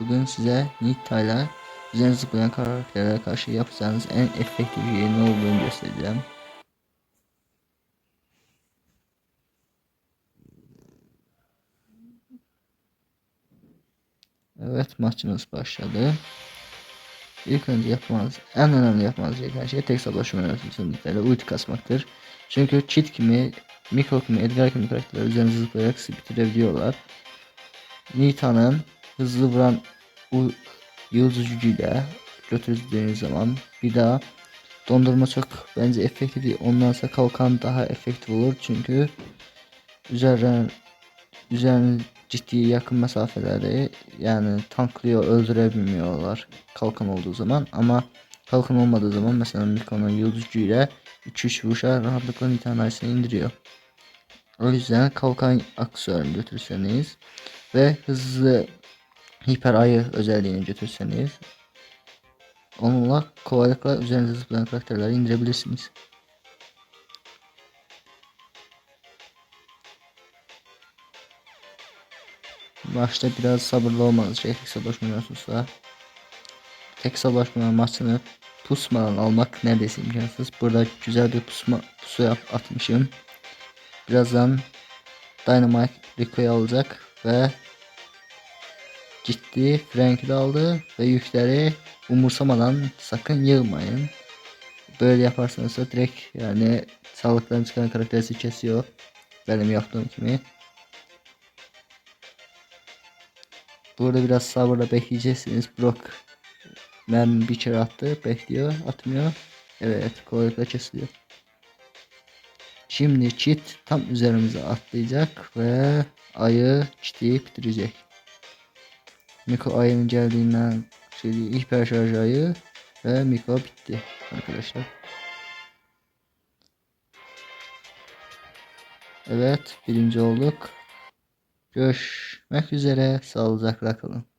Bugün size Nita ile üzerine zıplayan karakterlere karşı yapacağınız en efektif şeyin ne olduğunu göstereceğim. Evet, maçımız başladı. İlk önce en önemli yapmanız gereken şey tek savaşma yöneticisinde ulti kasmaktır. Çünkü cheat kimi, Miko kimi, Edgar kimi karakterler üzerine zıplayarak sizi bitirebiliyorlar. Nita'nın hızlı vuran yıldız gücüyle götürdüğünüz zaman bir daha dondurma çok bence efektif değil. Ondan sonra kalkan daha efektif olur çünkü üzerine ciddi yakın mesafeleri yani tanklıyor, öldürebilmiyorlar kalkan olduğu zaman, ama kalkan olmadığı zaman mesela Miko'nun yıldız gücüyle 3-3 vuruşa rahatlıkla Nitana'yı indiriyor. O yüzden kalkan aksesuarını götürseniz ve hızlı hiper ayı özelliğini götürseniz onunla kolaylıkla üzerinize zıplayan karakterleri indirebilirsiniz. Başta biraz sabırlı olmanız gerekir savaşmıyorsunuzsa. Tek savaşma maçını pusmadan almak neredeyse imkansız. Burada güzel bir pusu atmışım. Birazdan Dynamite Rico'yu alacak ve ciddi Frank'i de aldı ve yükleri umursamadan sakın yığmayın. Böyle yaparsanız da direkt yani sağlıktan çıkan karakteri kesiyor. Benim yaptığım gibi. Burada biraz sabırla bekleyeceksiniz. Brock mermi bir kere attı, bekliyor, atmıyor. Evet, kolaylıkla kesiliyor. Şimdi çit tam üzerimize atlayacak ve ayı çitiyi bitirecek. Miko ayının geldiğinden hiper şarj ayı ve Miko bitti arkadaşlar. Evet, birinci olduk. Görüşmek üzere, sağlıcakla kalın.